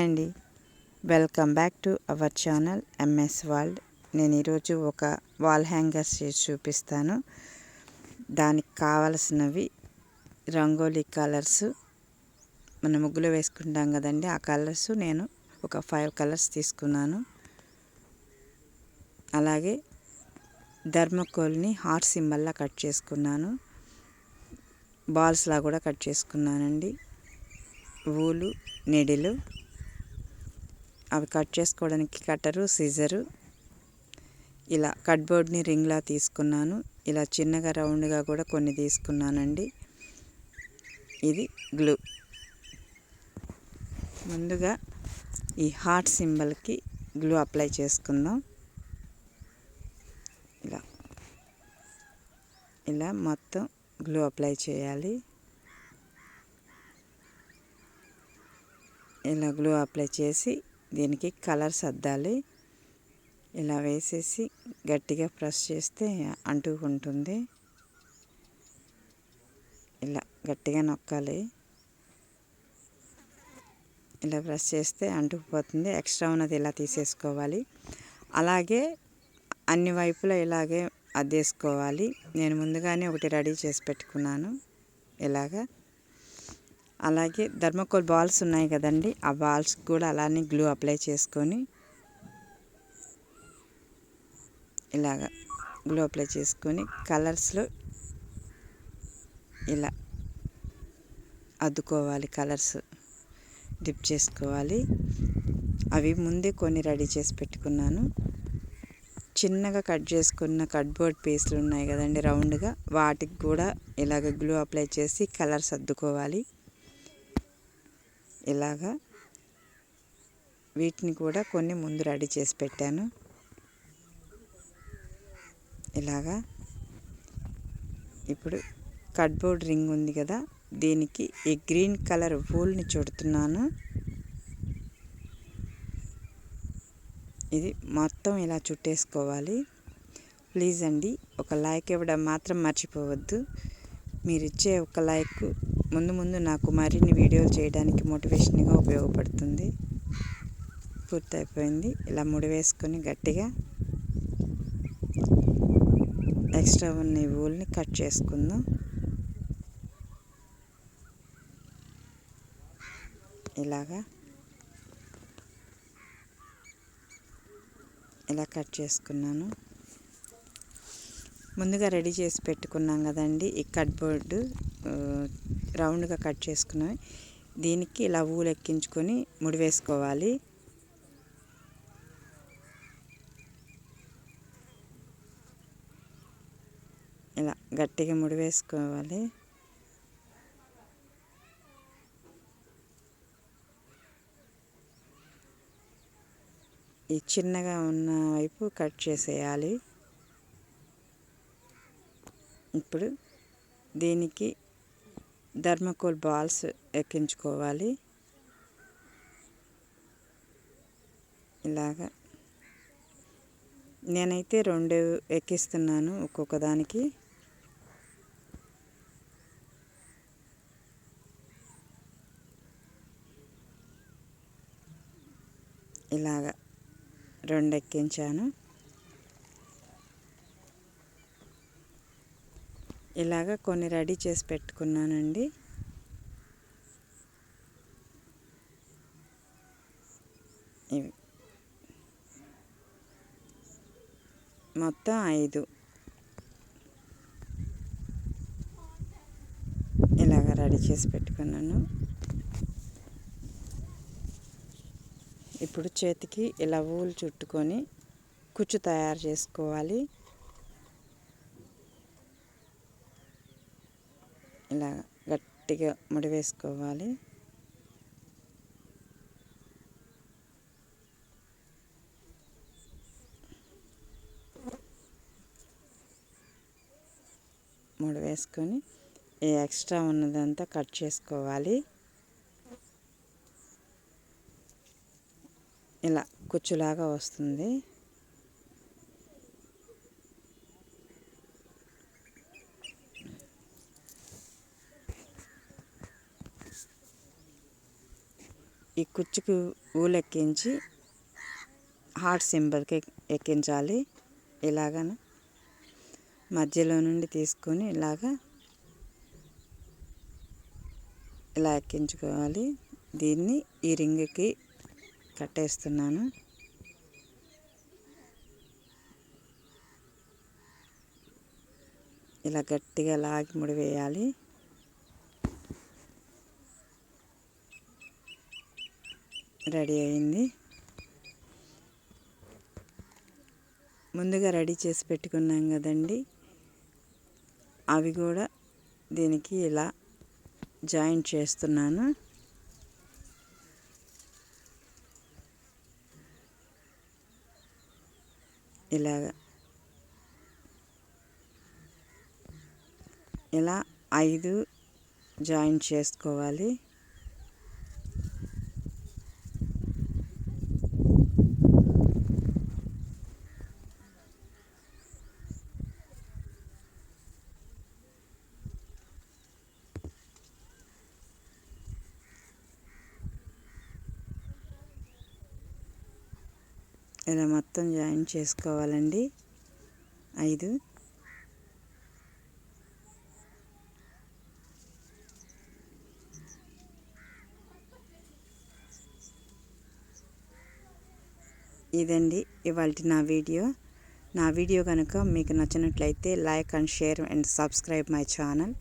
Hi అండి, welcome back to our channel MS world. నేను ఈరోజు ఒక వాల్ హ్యాంగర్స్ చేసి చూపిస్తాను. దానికి కావలసినవి రంగోలీ కలర్స్, మన ముగ్గులో వేసుకుంటాం కదండి, ఆ కలర్స్ నేను ఒక 5 కలర్స్ తీసుకున్నాను. అలాగే థర్మకోల్ని హార్ట్ సింబల్లా కట్ చేసుకున్నాను. బాల్స్లా కూడా కట్ చేసుకున్నానండి. వూలు, నీడిలు, అవి కట్ చేసుకోవడానికి కట్టరు, సిజరు. ఇలా కట్బోర్డ్ని రింగ్లా తీసుకున్నాను. ఇలా చిన్నగా రౌండ్గా కూడా కొన్ని తీసుకున్నానండి. ఇది గ్లూ. ముందుగా ఈ హార్ట్ సింబల్కి గ్లూ అప్లై చేసుకుందాం. ఇలా మొత్తం గ్లూ అప్లై చేయాలి. ఇలా గ్లూ అప్లై చేసి దీనికి కలర్స్ అద్దాలి. ఇలా వేసేసి గట్టిగా ప్రెస్ చేస్తే అంటుకుంటుంది. ఇలా గట్టిగా నొక్కాలి. ఇలా ప్రెస్ చేస్తే అంటుకుపోతుంది. ఎక్స్ట్రా ఉన్నది ఇలా తీసేసుకోవాలి. అలాగే అన్ని వైపులా ఇలాగే అద్దేసుకోవాలి. నేను ముందుగానే ఒకటి రెడీ చేసి పెట్టుకున్నాను ఇలాగా. అలాగే థర్మకోల్ బాల్స్ ఉన్నాయి కదండి, ఆ బాల్స్ కూడా అలానే గ్లూ అప్లై చేసుకొని ఇలాగా గ్లూ అప్లై చేసుకొని కలర్స్లో ఇలా అద్దుకోవాలి. కలర్స్ డిప్ చేసుకోవాలి. అవి ముందే కొన్ని రెడీ చేసి పెట్టుకున్నాను. చిన్నగా కట్ చేసుకున్న కట్బోర్డ్ పీసులు ఉన్నాయి కదండి రౌండ్గా, వాటికి కూడా ఇలాగ గ్లూ అప్లై చేసి కలర్స్ అద్దుకోవాలి. ఇలాగా వీటిని కూడా కొన్ని ముందు రెడీ చేసి పెట్టాను. ఇలాగా ఇప్పుడు కట్బోర్డ్ రింగ్ ఉంది కదా, దీనికి ఈ గ్రీన్ కలర్ వూల్ని చుడుతున్నాను. ఇది మొత్తం ఇలా చుట్టేసుకోవాలి. ప్లీజ్ అండి, ఒక లైక్ ఇవ్వడం మాత్రం మర్చిపోవద్దు. మీరు ఇచ్చే ఒక లైక్ ముందు ముందు నాకు మరిన్ని వీడియోలు చేయడానికి మోటివేషన్గా ఉపయోగపడుతుంది. పూర్తయిపోయింది. ఇలా ముడి వేసుకొని గట్టిగా ఎక్స్ట్రా ఉన్న ఈ వూల్ని కట్ చేసుకుందాం. ఇలాగా ఇలా కట్ చేసుకున్నాను. ముందుగా రెడీ చేసి పెట్టుకున్నాం కదండి ఈ కట్బోర్డు రౌండ్గా కట్ చేసుకున్నాం. దీనికి ఇలా వూలు ఎక్కించుకొని ముడి వేసుకోవాలి. ఇలా గట్టిగా ముడి వేసుకోవాలి. ఈ చిన్నగా ఉన్న వైపు కట్ చేసేయాలి. ఇప్పుడు దీనికి థర్మకోల్ బాల్స్ ఎక్కించుకోవాలి. ఇలాగా నేనైతే 2 ఎక్కిస్తున్నాను ఒక్కొక్క దానికి. ఇలాగా 2 ఎక్కించాను. ఇలాగా కొన్ని రెడీ చేసి పెట్టుకున్నానండి. ఇవి మొత్తం 5 ఇలాగ రెడీ చేసి పెట్టుకున్నాను. ఇప్పుడు చేతికి ఇలా వూలు చుట్టుకొని కుచ్చు తయారు చేసుకోవాలి. ఇలా గట్టిగా ముడి వేసుకోవాలి. ముడి వేసుకొని ఈ ఎక్స్ట్రా ఉన్నదంతా కట్ చేసుకోవాలి. ఇలా కుచ్చులాగా వస్తుంది. ఈ ఈ కుచ్చుకు ఊలెక్కించి హార్ట్ సింబల్కి ఎక్కించాలి. ఇలాగన మధ్యలో నుండి తీసుకొని ఇలా ఎక్కించుకోవాలి. దీన్ని ఈ రింగ్కి కట్టేస్తున్నాను. ఇలా గట్టిగా లాగి ముడివేయాలి. రెడీ అయింది. ముందుగా రెడీ చేసి పెట్టుకున్నాం కదండి, అవి కూడా దీనికి ఇలా జాయింట్ చేస్తున్నాను. ఇలా 5 జాయింట్ చేసుకోవాలి. ఇలా మొత్తం జాయిన్ చేసుకోవాలండి 5. ఇదండి ఇవాల్టి నా వీడియో కనుక మీకు నచ్చినట్లయితే like and share and subscribe my channel.